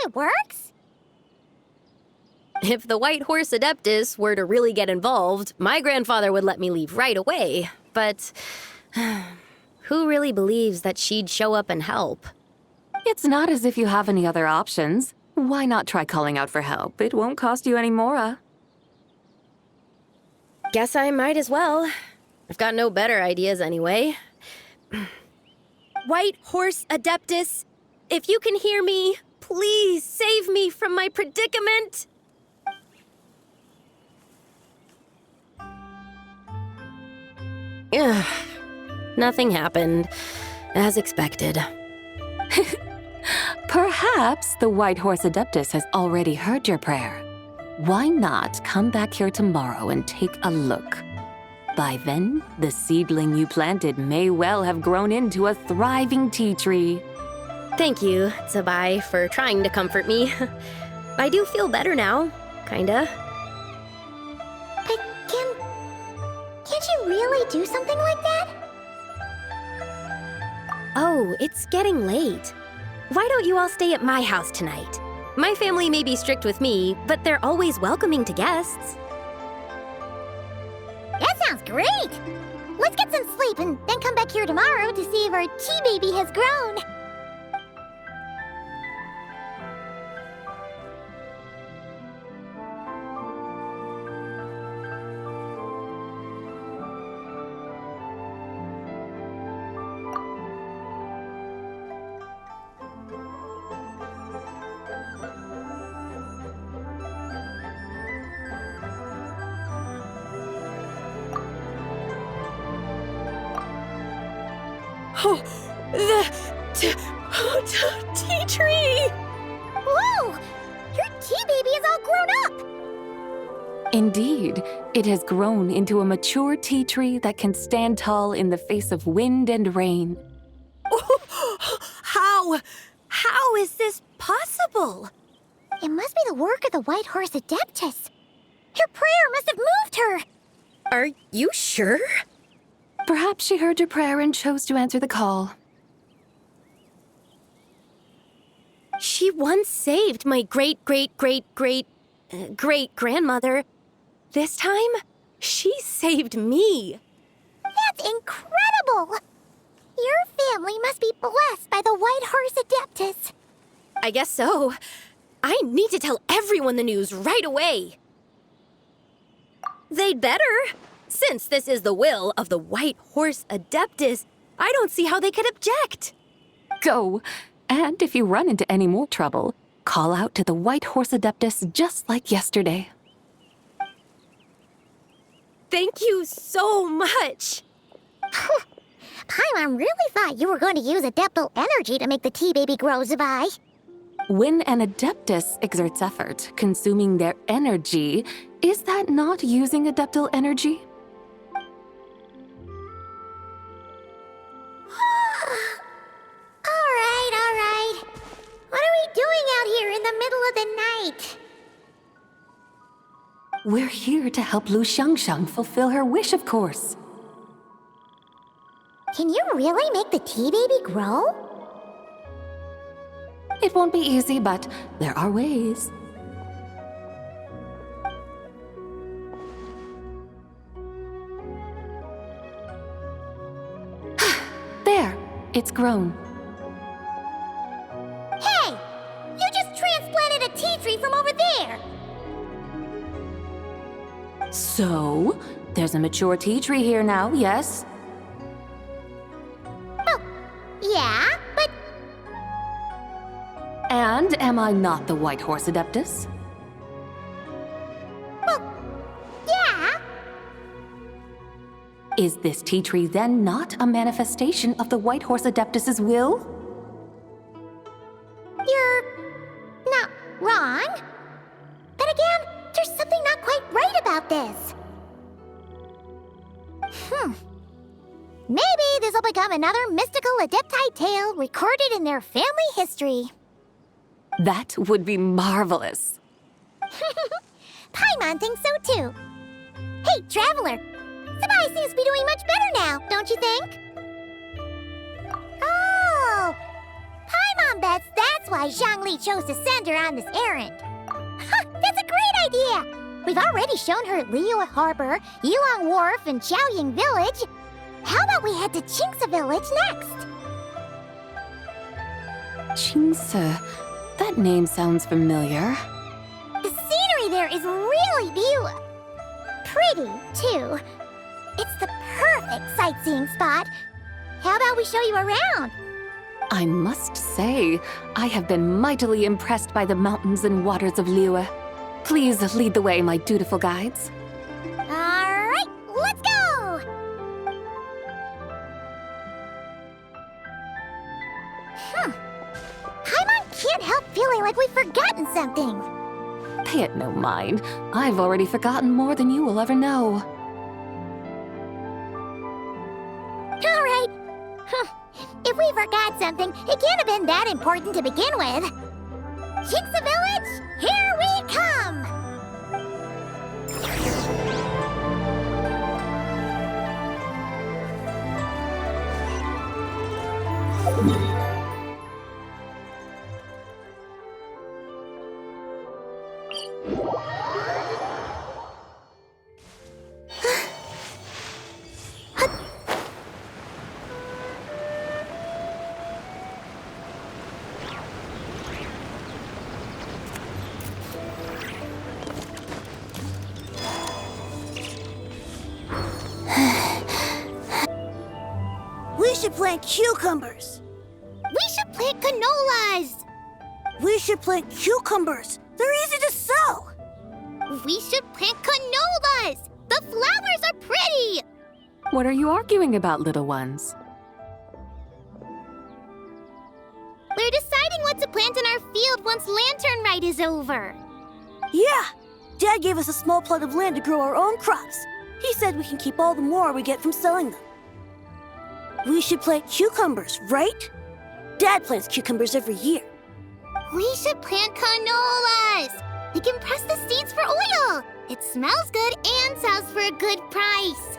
it works? If the White Horse Adeptus were to really get involved, my grandfather would let me leave right away. But who really believes that she'd show up and help? It's not as if you have any other options. Why not try calling out for help? It won't cost you any more. Guess I might as well. I've got no better ideas anyway. White Horse Adeptus, if you can hear me, please save me from my predicament. Ugh. Nothing happened, as expected. Perhaps the White Horse Adeptus has already heard your prayer. Why not come back here tomorrow and take a look? By then, the seedling you planted may well have grown into a thriving tea tree. Thank you, Tsabai, for trying to comfort me. I do feel better now, kinda. But can't you really do something like that? Oh, it's getting late. Why don't you all stay at my house tonight? My family may be strict with me, but they're always welcoming to guests. That sounds great! Let's get some sleep and then come back here tomorrow to see if our tea baby has grown. Oh, the tea tree! Whoa! Your tea baby is all grown up! Indeed, it has grown into a mature tea tree that can stand tall in the face of wind and rain. How is this possible? It must be the work of the White Horse Adeptus. Your prayer must have moved her! Are you sure? Perhaps she heard your prayer and chose to answer the call. She once saved my great-great-great-great-great-grandmother. This time, she saved me. That's incredible! Your family must be blessed by the White Horse Adeptus. I guess so. I need to tell everyone the news right away. They'd better. Since this is the will of the White Horse Adeptus, I don't see how they could object. Go! And if you run into any more trouble, call out to the White Horse Adeptus just like yesterday. Thank you so much. Paimon really thought you were going to use Adeptal energy to make the tea baby grow, Zabai. When an Adeptus exerts effort, consuming their energy, is that not using Adeptal energy? All right. What are we doing out here in the middle of the night? We're here to help Lu Xiangxiang fulfill her wish, of course. Can you really make the tea baby grow? It won't be easy, but there are ways. There, it's grown. Hey! You just transplanted a tea tree from over there! So, there's a mature tea tree here now, yes? Oh, yeah, but... And am I not the White Horse Adeptus? Well, yeah. Is this tea tree then not a manifestation of the White Horse Adeptus's will? You're not wrong. But again, there's something not quite right about this. Maybe this will become another mystical Adepti tale recorded in their family history. That would be marvelous. Paimon thinks so too. Hey, Traveler! Sabai seems to be doing much better now, don't you think? Oh! Paimon bets that's why Zhongli chose to send her on this errand. Huh, that's a great idea! We've already shown her Liyue Harbor, Yulong Wharf, and Xiaoying Village. How about we head to Qingce Village next? Qingce. That name sounds familiar. The scenery there is really beautiful. Pretty, too. It's the perfect sightseeing spot. How about we show you around? I must say, I have been mightily impressed by the mountains and waters of Liyue. Please lead the way, my dutiful guides. All right, let's go! Paimon can't help feeling like we've forgotten something. Pay it no mind. I've already forgotten more than you will ever know. All right. If we forgot something, it can't have been that important to begin with. Qingce Village, here we come! We should plant cucumbers. We should plant canolas! We should plant cucumbers. They're easy to sow. We should plant canolas! The flowers are pretty! What are you arguing about, little ones? We're deciding what to plant in our field once Lantern Rite is over. Yeah. Dad gave us a small plot of land to grow our own crops. He said we can keep all the more we get from selling them. We should plant cucumbers, right? Dad plants cucumbers every year. We should plant canolas! We can press the seeds for oil! It smells good and sells for a good price.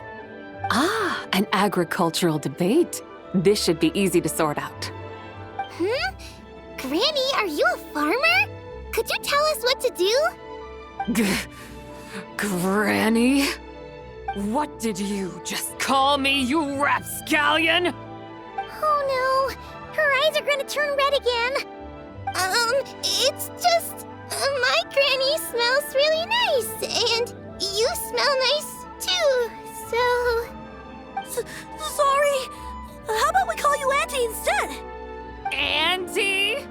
Ah, an agricultural debate. This should be easy to sort out. Granny, are you a farmer? Could you tell us what to do? Granny? What did you just call me, you rapscallion? Oh no, her eyes are gonna turn red again. It's just, my granny smells really nice, and you smell nice too, so... Sorry. How about we call you Auntie instead? Auntie?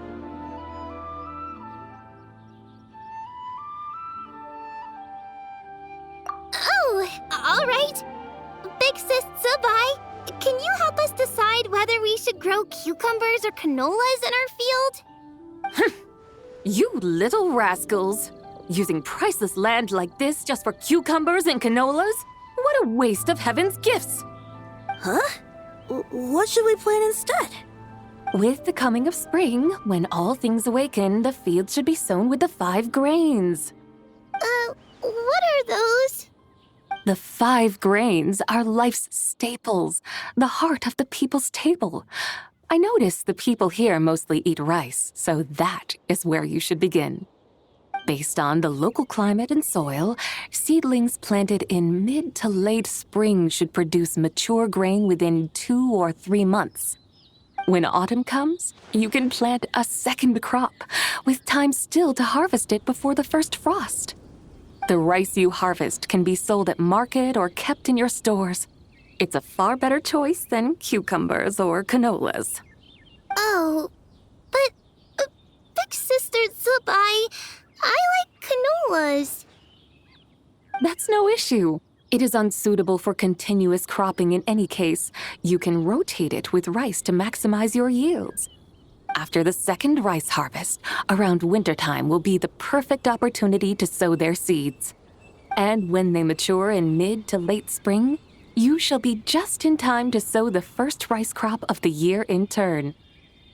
Oh, all right. Big Sis Zubai, can you help us decide whether we should grow cucumbers or canolas in our field? You little rascals! Using priceless land like this just for cucumbers and canolas? What a waste of heaven's gifts! Huh? What should we plant instead? With the coming of spring, when all things awaken, the field should be sown with the 5 grains. What are those? The 5 grains are life's staples, the heart of the people's table. I notice the people here mostly eat rice, so that is where you should begin. Based on the local climate and soil, seedlings planted in mid to late spring should produce mature grain within 2 or 3 months. When autumn comes, you can plant a second crop, with time still to harvest it before the first frost. The rice you harvest can be sold at market or kept in your stores. It's a far better choice than cucumbers or canolas. Oh, but Big Sister Zubai, I like canolas. That's no issue. It is unsuitable for continuous cropping in any case. You can rotate it with rice to maximize your yields. After the second rice harvest, around wintertime will be the perfect opportunity to sow their seeds. And when they mature in mid to late spring, you shall be just in time to sow the first rice crop of the year in turn.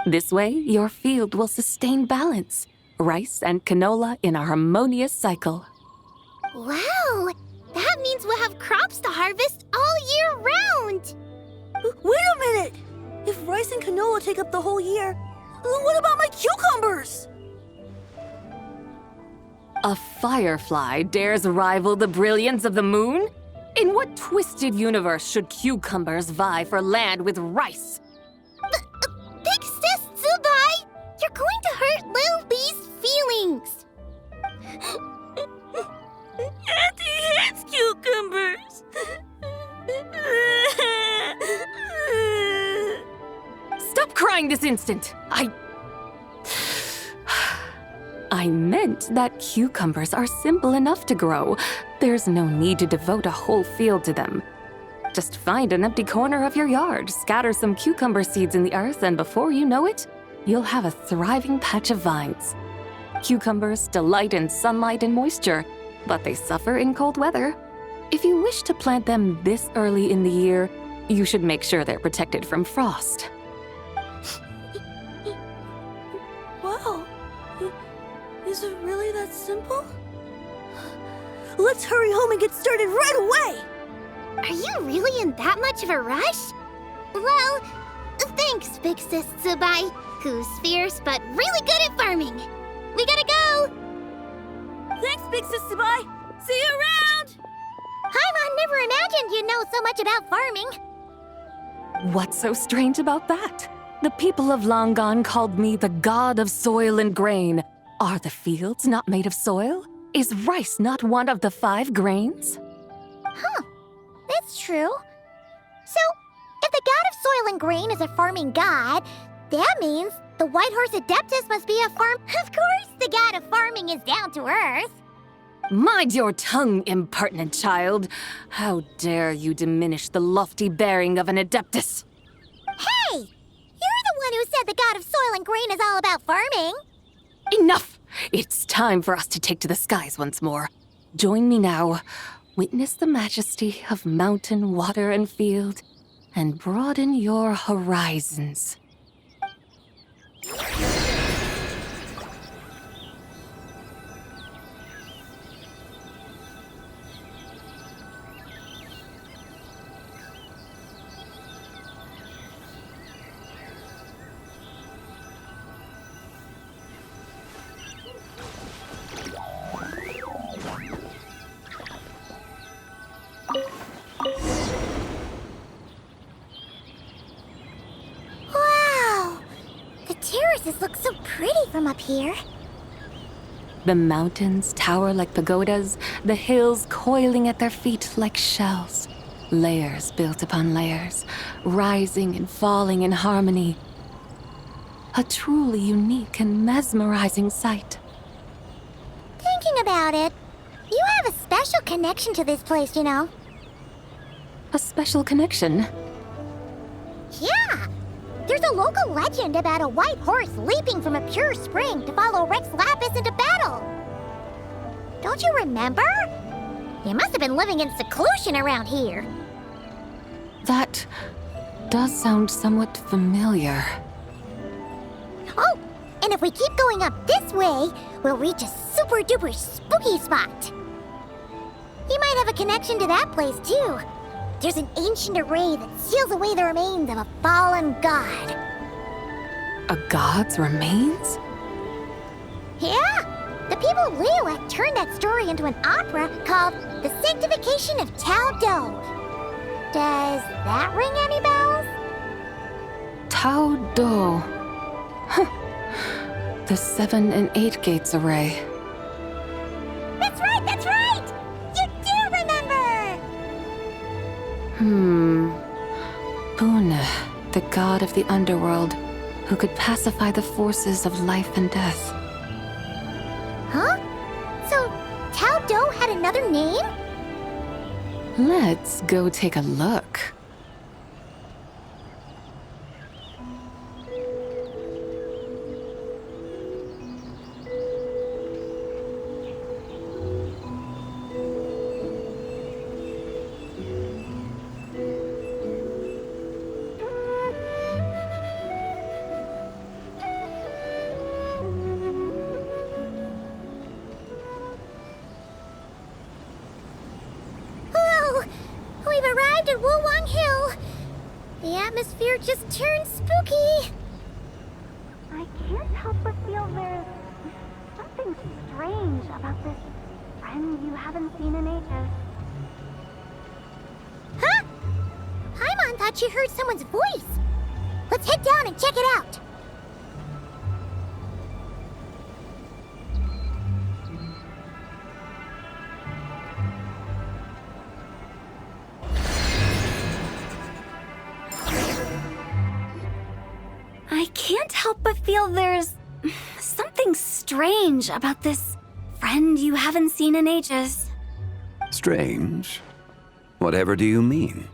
This way, your field will sustain balance, rice and canola in a harmonious cycle. Wow, that means we'll have crops to harvest all year round. Wait a minute! If rice and canola take up the whole year, What about my cucumbers? A firefly dares rival the brilliance of the moon? In what twisted universe should cucumbers vie for land with rice? Big Sis Zubai, you're going to hurt Lil Bee's feelings. Auntie hates cucumbers. Stop crying this instant! I meant that cucumbers are simple enough to grow. There's no need to devote a whole field to them. Just find an empty corner of your yard, scatter some cucumber seeds in the earth, and before you know it, you'll have a thriving patch of vines. Cucumbers delight in sunlight and moisture, but they suffer in cold weather. If you wish to plant them this early in the year, you should make sure they're protected from frost. Wow. Is it really that simple? Let's hurry home and get started right away! Are you really in that much of a rush? Well, thanks, Big Sis Zubai, who's fierce but really good at farming. We gotta go! Thanks, Big Sis Zubai! See you around! Paimon never imagined you'd know so much about farming. What's so strange about that? The people of Longon called me the god of soil and grain. Are the fields not made of soil? Is rice not one of the 5 grains? Huh, that's true. So, if the god of soil and grain is a farming god, that means the White Horse Adeptus must be a farm. Of course, the god of farming is down to earth. Mind your tongue, impertinent child. How dare you diminish the lofty bearing of an Adeptus? Hey! You're the one who said the god of soil and grain is all about farming. Enough! It's time for us to take to the skies once more. Join me now. Witness the majesty of mountain, water, and field, and broaden your horizons. Wow! The terraces look so pretty from up here. The mountains tower like pagodas, the hills coiling at their feet like shells. Layers built upon layers, rising and falling in harmony. A truly unique and mesmerizing sight. Thinking about it, you have a special connection to this place, you know. A special connection. Yeah! There's a local legend about a white horse leaping from a pure spring to follow Rex Lapis into battle. Don't you remember? You must have been living in seclusion around here. That does sound somewhat familiar. Oh, and if we keep going up this way, we'll reach a super duper spooky spot. You might have a connection to that place too. There's an ancient array that seals away the remains of a fallen god. A god's remains? Yeah, the people of Liyue turned that story into an opera called The Sanctification of Tao Do. Does that ring any bells? Tao Do. Huh. The 7 and 8 gates array. That's right, that's right! You do remember! Buna, the god of the underworld, who could pacify the forces of life and death. Huh? So, Tao Do had another name? Let's go take a look. We've arrived at Wulwang Hill. The atmosphere just turned spooky. I can't help but feel there's something strange about this friend you haven't seen in ages. Huh? Paimon thought she heard someone's voice. Let's head down and check it out. I can't help but feel there's something strange about this friend you haven't seen in ages. Strange? Whatever do you mean?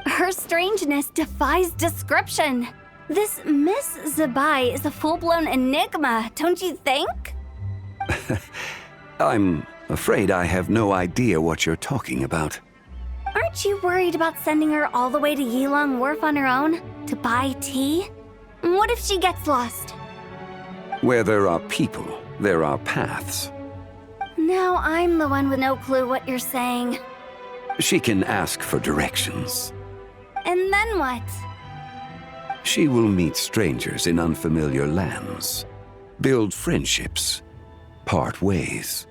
Her strangeness defies description. This Miss Zabai is a full-blown enigma, don't you think? I'm afraid I have no idea what you're talking about. Aren't you worried about sending her all the way to Yilong Wharf on her own to buy tea? What if she gets lost? Where there are people, there are paths. Now I'm the one with no clue what you're saying. She can ask for directions. And then what? She will meet strangers in unfamiliar lands, build friendships, part ways.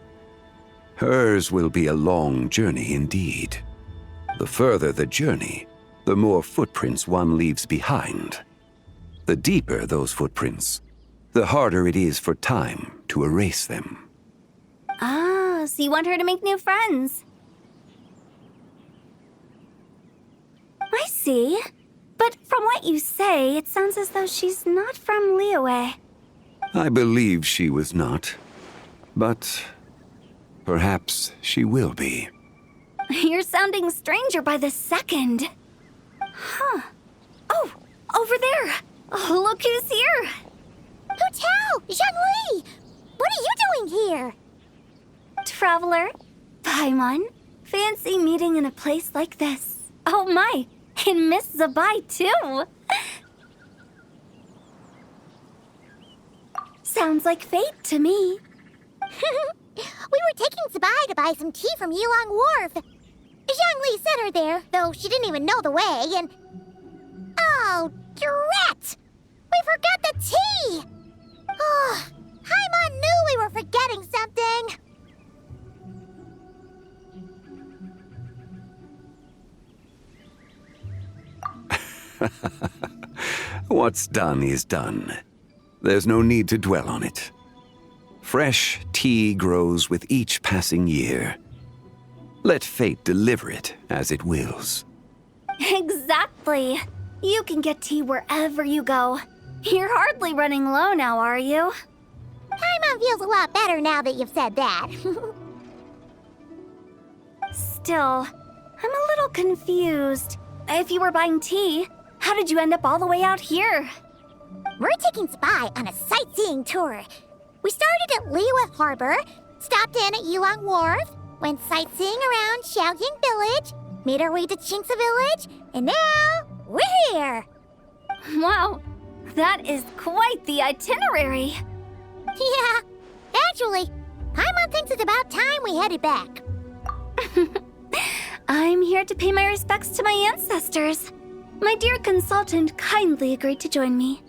Hers will be a long journey indeed. The further the journey, the more footprints one leaves behind. The deeper those footprints, the harder it is for time to erase them. Ah, so you want her to make new friends. I see. But from what you say, it sounds as though she's not from Liyue. I believe she was not, but perhaps she will be. You're sounding stranger by the second. Huh. Oh, over there. Oh, look who's here. Hu Tao! Zhongli! What are you doing here? Traveler, Paimon, fancy meeting in a place like this. Oh my, and Miss Zabai too. Sounds like fate to me. We were taking Zabai to buy some tea from Yilong Wharf. Zhongli sent her there, though she didn't even know the way, and... Oh, drat! We forgot the tea! Oh, Paimon knew we were forgetting something! What's done is done. There's no need to dwell on it. Fresh tea grows with each passing year. Let fate deliver it as it wills. Exactly. You can get tea wherever you go. You're hardly running low now, are you? Paimon feels a lot better now that you've said that. Still, I'm a little confused. If you were buying tea, how did you end up all the way out here? We're taking Zabai on a sightseeing tour. We started at Liyue Harbor, stopped in at Yilong Wharf, went sightseeing around Xiaoying Village, made our way to Qingce Village, and now we're here. Wow, that is quite the itinerary. Yeah, actually, Paimon thinks it's about time we headed back. I'm here to pay my respects to my ancestors. My dear consultant kindly agreed to join me.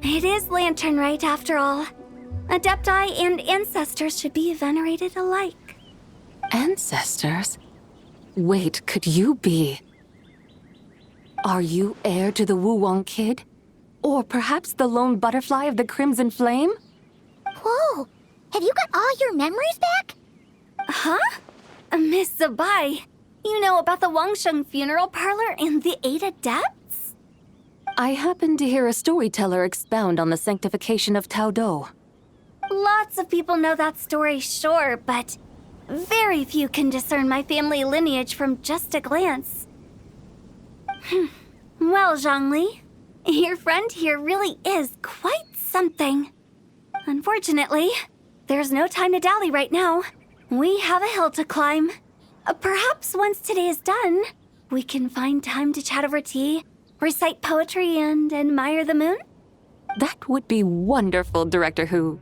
It is Lantern Rite, after all. Adepti and ancestors should be venerated alike. Ancestors? Wait, could you be? Are you heir to the Wuwang kid? Or perhaps the lone butterfly of the Crimson Flame? Whoa, have you got all your memories back? Huh? Miss Zabai, you know about the Wangsheng funeral parlor and the 8 adepts? I happened to hear a storyteller expound on the sanctification of Tao Do. Lots of people know that story, sure, but very few can discern my family lineage from just a glance. Well, Zhongli, your friend here really is quite something. Unfortunately, there's no time to dally right now. We have a hill to climb. Perhaps once today is done, we can find time to chat over tea, recite poetry, and admire the moon? That would be wonderful, Director Hu.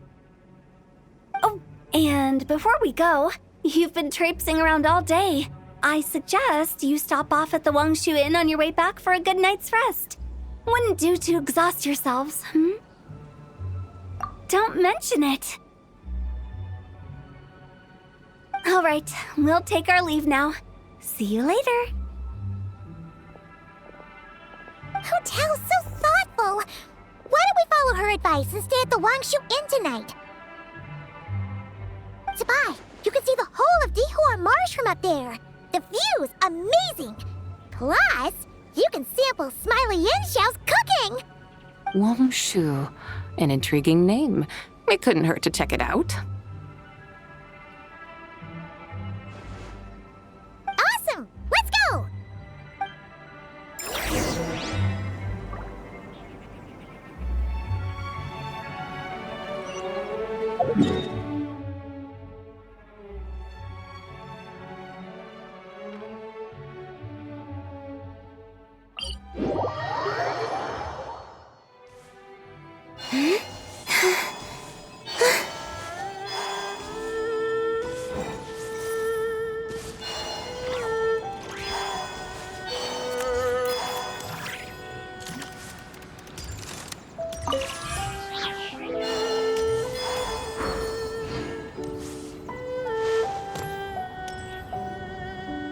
Oh, and before we go, you've been traipsing around all day. I suggest you stop off at the Wangshu Inn on your way back for a good night's rest. Wouldn't do to exhaust yourselves, don't mention it. All right, we'll take our leave now. See you later. Hotel's so thoughtful. Why don't we follow her advice and stay at the Wangshu Inn tonight? Sabai, you can see the whole of Dihua Marsh from up there. The view's amazing. Plus, you can sample Smiley Yanxiao's cooking. Wangshu, an intriguing name. It couldn't hurt to check it out. Awesome! Let's go!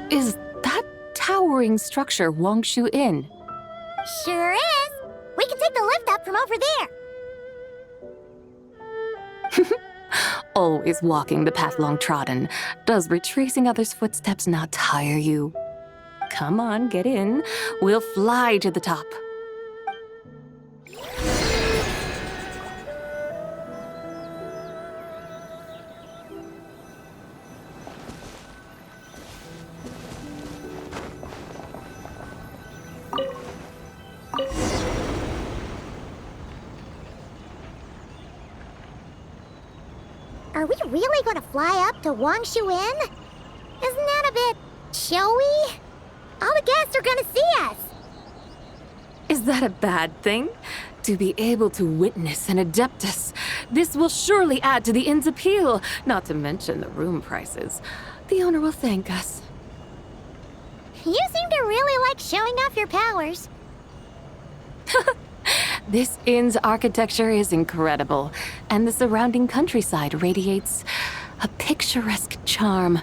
Is that towering structure Wangshu Inn? Sure is. We can take the lift up from over there. Always walking the path long trodden. Does retracing others' footsteps not tire you? Come on, get in. We'll fly to the top. Are we really going to fly up to Wangshu Inn? Isn't that a bit showy? All the guests are going to see us. Is that a bad thing? To be able to witness an Adeptus. This will surely add to the inn's appeal, not to mention the room prices. The owner will thank us. You seem to really like showing off your powers. This inn's architecture is incredible, and the surrounding countryside radiates a picturesque charm.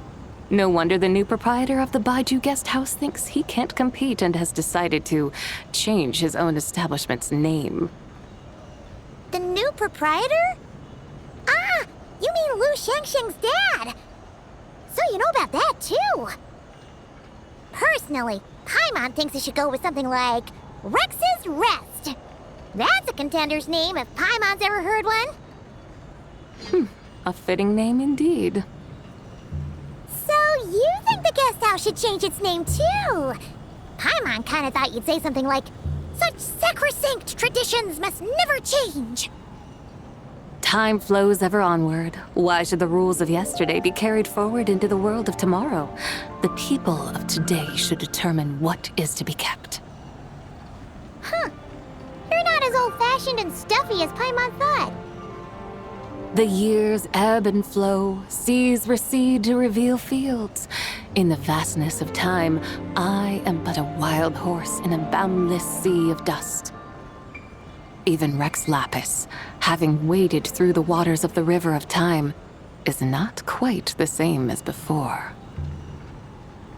No wonder the new proprietor of the Baiju guest house thinks he can't compete and has decided to change his own establishment's name. The new proprietor? Ah, you mean Lu Shengsheng's dad. So you know about that, too. Personally, Paimon thinks it should go with something like Rex's Rest. That's a contender's name if Paimon's ever heard one. A fitting name indeed. So you think the guest house should change its name, too? Paimon kinda thought you'd say something like, such sacrosanct traditions must never change. Time flows ever onward. Why should the rules of yesterday be carried forward into the world of tomorrow? The people of today should determine what is to be kept. Huh. You're not as old-fashioned and stuffy as Paimon thought. The years ebb and flow, seas recede to reveal fields. In the vastness of time, I am but a wild horse in a boundless sea of dust. Even Rex Lapis, having waded through the waters of the river of time, is not quite the same as before.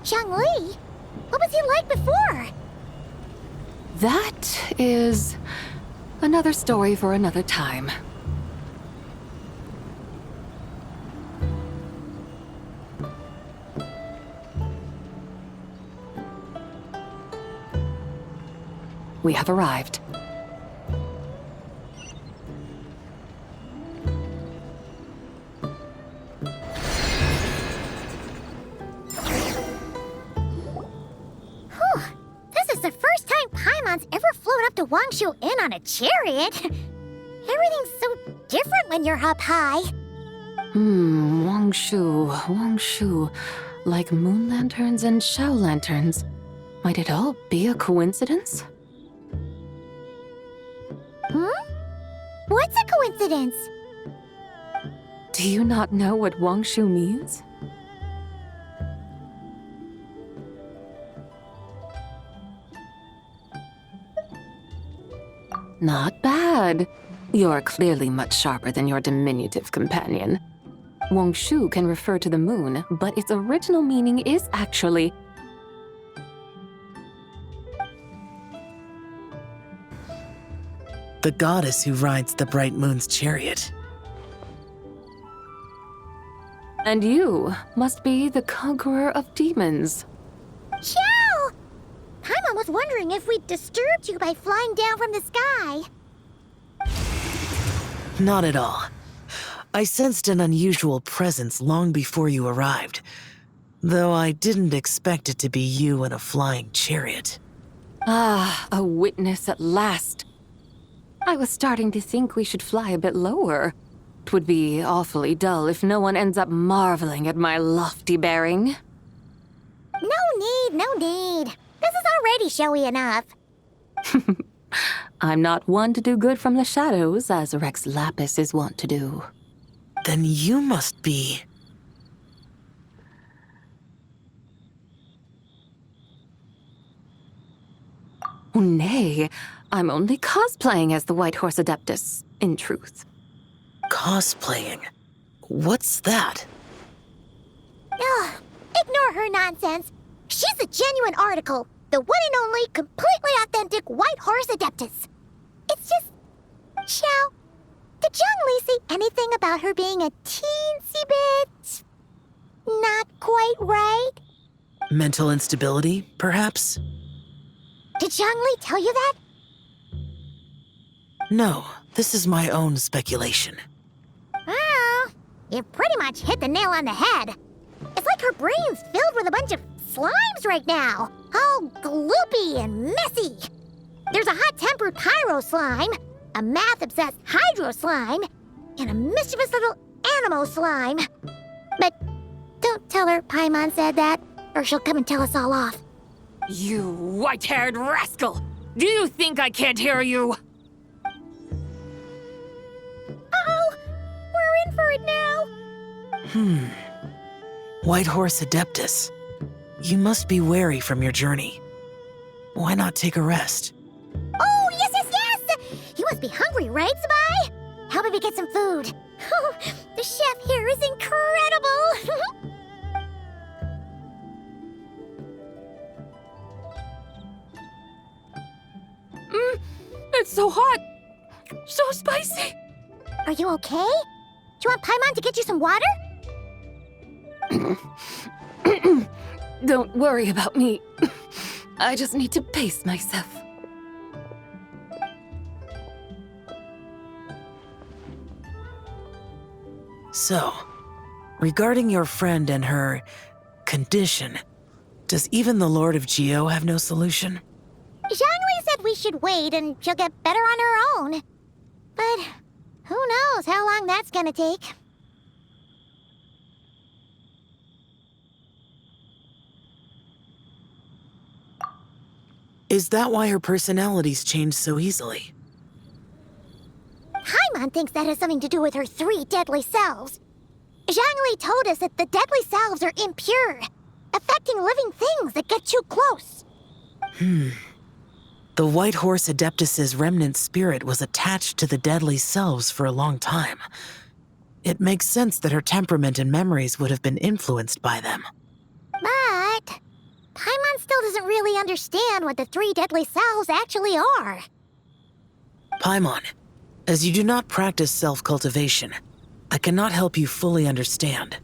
Zhongli? What was he like before? That is another story for another time. We have arrived. This is the first time Paimon's ever flown up to Wangshu Inn on a chariot. Everything's so different when you're up high. Wangshu. Like moon lanterns and shao lanterns. Might it all be a coincidence? What's a coincidence? Do you not know what Wangshu means? Not bad. You're clearly much sharper than your diminutive companion. Wongshu can refer to the moon, but its original meaning is actually... The goddess who rides the bright moon's chariot. And you must be the conqueror of demons. Chow! Paimon was wondering if we'd disturbed you by flying down from the sky. Not at all. I sensed an unusual presence long before you arrived, though I didn't expect it to be you in a flying chariot. Ah, a witness at last. I was starting to think we should fly a bit lower. It would be awfully dull if no one ends up marveling at my lofty bearing. No need. This is already showy enough. I'm not one to do good from the shadows, as Rex Lapis is wont to do. Then you must be... Oh, nay, I'm only cosplaying as the White Horse Adeptus, in truth. Cosplaying? What's that? Ugh, ignore her nonsense. She's a genuine article. The one and only, completely authentic White Horse Adeptus. It's just... Chow, did Zhongli say anything about her being a teensy bit... not quite right? Mental instability, perhaps? Did Zhongli tell you that? No, this is my own speculation. Well, you pretty much hit the nail on the head. It's like her brain's filled with a bunch of slimes right now. All gloopy and messy. There's a hot-tempered pyro slime, a math-obsessed hydro slime, and a mischievous little animal slime. But don't tell her Paimon said that, or she'll come and tell us all off. You white-haired rascal! Do you think I can't hear you? Uh-oh! We're in for it now! White Horse Adeptus. You must be weary from your journey. Why not take a rest? Oh, yes! You must be hungry, right, Sabai? How about we get some food? The chef here is incredible! It's so hot! So spicy! Are you okay? Do you want Paimon to get you some water? Don't worry about me. I just need to pace myself. So, regarding your friend and her condition, does even the Lord of Geo have no solution? Zhongli said we should wait and she'll get better on her own. But who knows how long that's gonna take. Is that why her personalities change so easily? Paimon thinks that has something to do with her 3 deadly selves. Zhongli told us that the deadly selves are impure, affecting living things that get too close. The White Horse Adeptus's remnant spirit was attached to the deadly selves for a long time. It makes sense that her temperament and memories would have been influenced by them. But Paimon still doesn't really understand what the 3 deadly selves actually are. Paimon, as you do not practice self-cultivation, I cannot help you fully understand.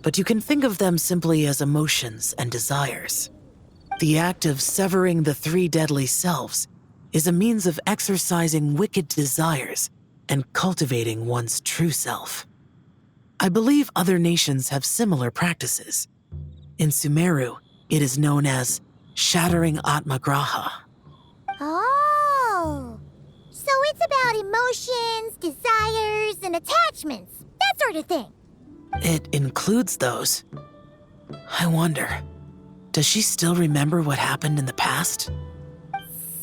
But you can think of them simply as emotions and desires. The act of severing the 3 deadly selves is a means of exercising wicked desires and cultivating one's true self. I believe other nations have similar practices. In Sumeru, it is known as shattering Atmagraha. Oh, so it's about emotions, desires, and attachments, that sort of thing. It includes those. I wonder, does she still remember what happened in the past?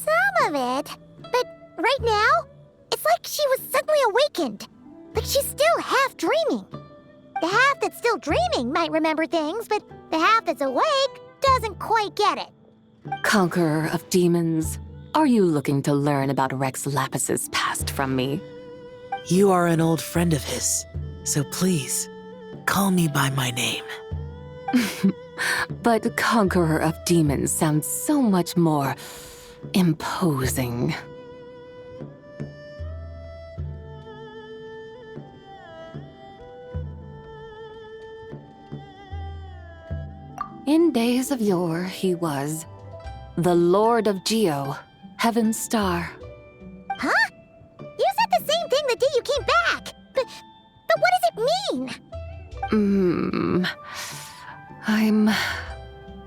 Some of it, but right now, it's like she was suddenly awakened. Like she's still half dreaming. The half that's still dreaming might remember things, but the half that's awake doesn't quite get it. Conqueror of demons, are you looking to learn about Rex Lapis's past from me? You are an old friend of his, so please, call me by my name. But Conqueror of Demons sounds so much more imposing. In days of yore, he was the Lord of Geo, Heaven's Star. Huh? You said the same thing the day you came back! But what does it mean? I'm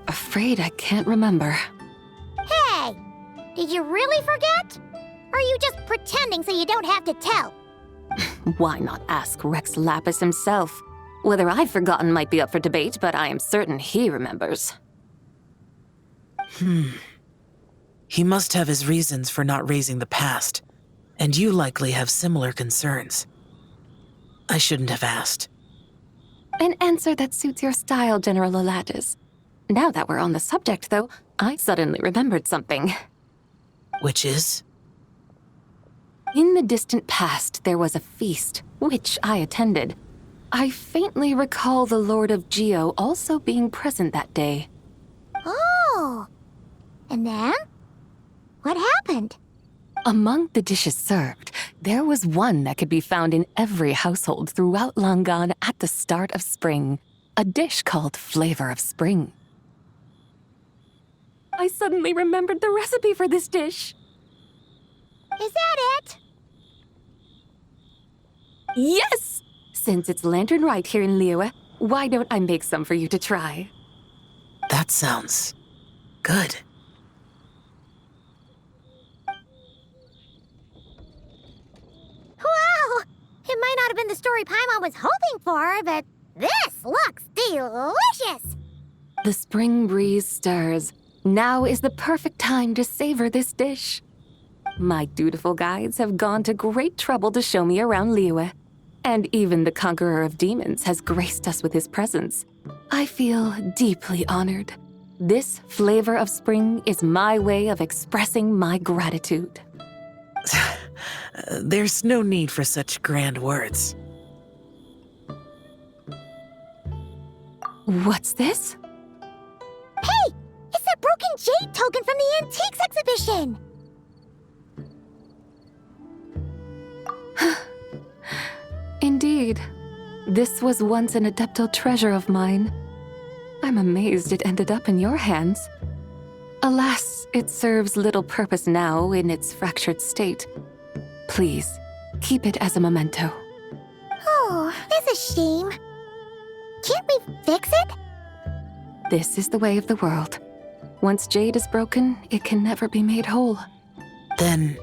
afraid I can't remember. Hey! Did you really forget? Or are you just pretending so you don't have to tell? Why not ask Rex Lapis himself? Whether I've forgotten might be up for debate, but I am certain he remembers. He must have his reasons for not raising the past, and you likely have similar concerns. I shouldn't have asked. An answer that suits your style, General Elatis. Now that we're on the subject, though, I suddenly remembered something. Which is? In the distant past, there was a feast, which I attended. I faintly recall the Lord of Geo also being present that day. Oh! And then? What happened? Among the dishes served, there was one that could be found in every household throughout Langan at the start of spring. A dish called Flavor of Spring. I suddenly remembered the recipe for this dish. Is that it? Yes! Since it's Lantern right here in Liyue, why don't I make some for you to try? That sounds good. Wow! It might not have been the story Paimon was hoping for, but this looks delicious! The spring breeze stirs. Now is the perfect time to savor this dish. My dutiful guides have gone to great trouble to show me around Liyue. And even the Conqueror of Demons has graced us with his presence. I feel deeply honored. This Flavor of Spring is my way of expressing my gratitude. There's no need for such grand words. What's this? Hey! It's that broken jade token from the Antiques exhibition! Indeed. This was once an Adeptal treasure of mine. I'm amazed it ended up in your hands. Alas, it serves little purpose now in its fractured state. Please, keep it as a memento. Oh, that's a shame. Can't we fix it? This is the way of the world. Once jade is broken, it can never be made whole. Then,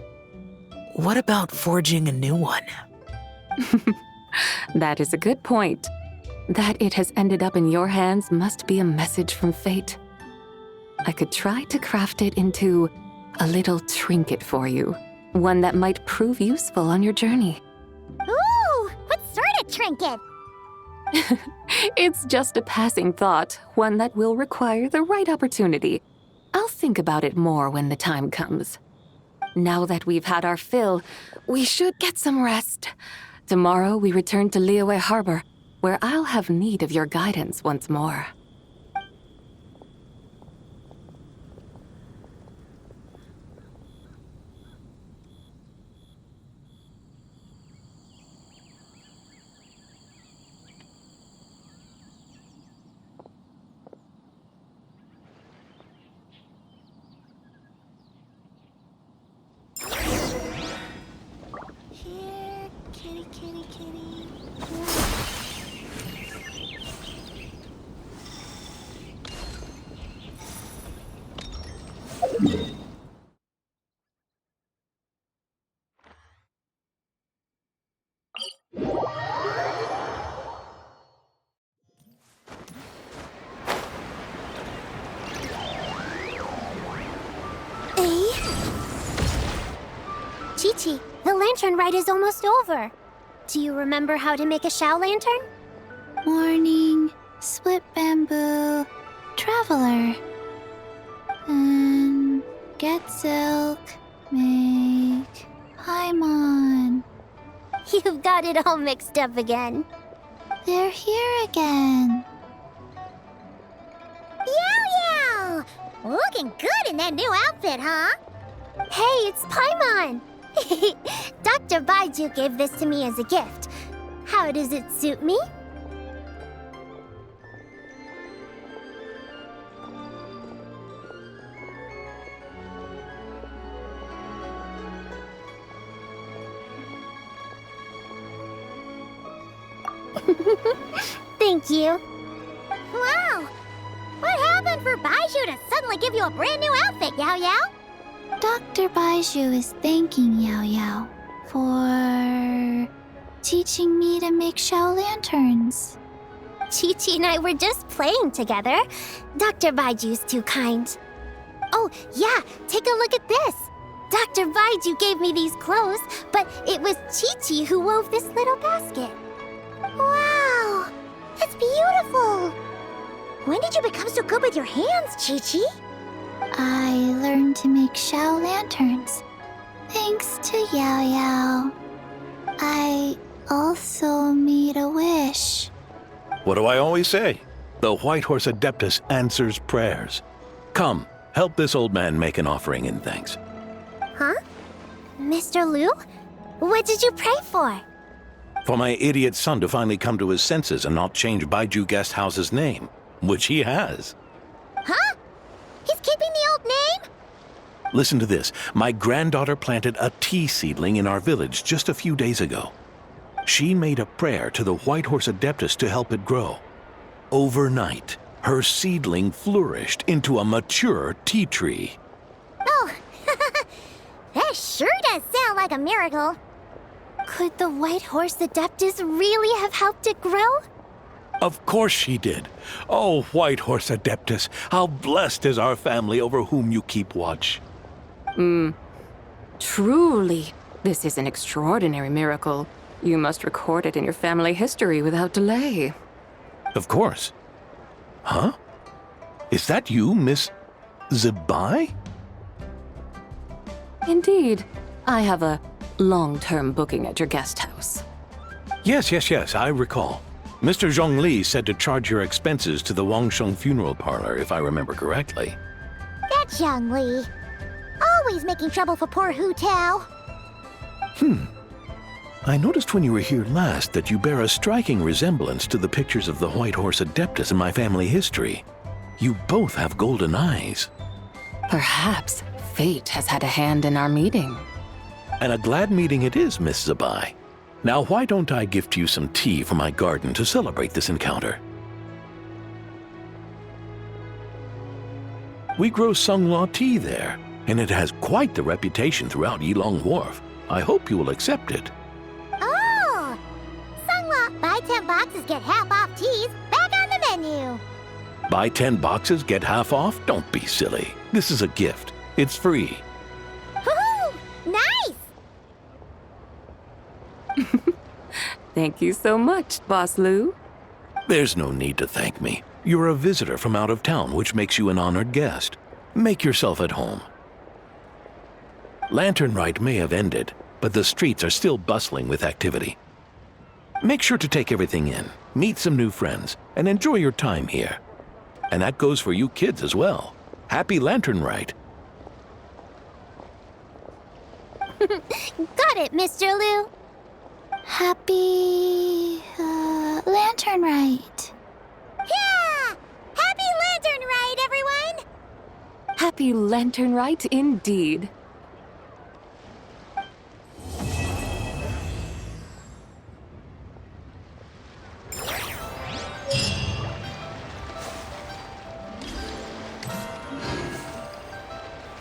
what about forging a new one? That is a good point. That it has ended up in your hands must be a message from fate. I could try to craft it into a little trinket for you. One that might prove useful on your journey. Ooh, what sort of trinket? It's just a passing thought, one that will require the right opportunity. I'll think about it more when the time comes. Now that we've had our fill, we should get some rest. Tomorrow we return to Liyue Harbor, where I'll have need of your guidance once more. Here, kitty, kitty, kitty. Chi-Chi, the lantern ride is almost over. Do you remember how to make a Shao lantern? Morning, split bamboo, traveler. Get silk, make Paimon. You've got it all mixed up again. They're here again. Yow! Looking good in that new outfit, huh? Hey, it's Paimon! Dr. Baiju gave this to me as a gift. How does it suit me? Thank you. Wow! What happened for Baiju to suddenly give you a brand new outfit, Yao Yao? Dr. Baiju is thanking Yao Yao for teaching me to make shell lanterns. Chi-Chi and I were just playing together. Dr. Baiju's too kind. Oh, yeah, take a look at this. Dr. Baiju gave me these clothes, but it was Chi-Chi who wove this little basket. Wow, that's beautiful. When did you become so good with your hands, Chi-Chi? I learned to make shell lanterns thanks to Yao Yao. I also made a wish. What do I always say? The White Horse Adeptus answers prayers. Come, help this old man make an offering in thanks. Huh? Mr. Liu? What did you pray for? For my idiot son to finally come to his senses and not change Baiju Guest House's name, which he has. Huh? He's keeping the old name? Listen to this. My granddaughter planted a tea seedling in our village just a few days ago. She made a prayer to the White Horse Adeptus to help it grow. Overnight, her seedling flourished into a mature tea tree. Oh, that sure does sound like a miracle. Could the White Horse Adeptus really have helped it grow? Of course she did. Oh, White Horse Adeptus, how blessed is our family over whom you keep watch. Truly, this is an extraordinary miracle. You must record it in your family history without delay. Of course. Huh? Is that you, Miss Zebai? Indeed. I have a long-term booking at your guest house. Yes, I recall. Mr. Zhongli said to charge your expenses to the Wangsheng Funeral Parlor, if I remember correctly. That Zhang Li. Always making trouble for poor Hu Tao. I noticed when you were here last that you bear a striking resemblance to the pictures of the White Horse Adeptus in my family history. You both have golden eyes. Perhaps fate has had a hand in our meeting. And a glad meeting it is, Miss Zebai. Now why don't I gift you some tea from my garden to celebrate this encounter? We grow Sunglaw tea there, and it has quite the reputation throughout Yilong Wharf. I hope you will accept it. Oh! Sunglaw, buy 10 boxes, get half off teas. Back on the menu. Buy 10 boxes, get half off? Don't be silly. This is a gift. It's free. Woohoo! Nice! Thank you so much, Boss Lou. There's no need to thank me. You're a visitor from out of town, which makes you an honored guest. Make yourself at home. Lantern Rite may have ended, but the streets are still bustling with activity. Make sure to take everything in, meet some new friends, and enjoy your time here. And that goes for you kids as well. Happy Lantern Rite. Got it, Mr. Liu. Happy Lantern Rite. Yeah! Happy Lantern Rite, everyone! Happy Lantern Rite indeed.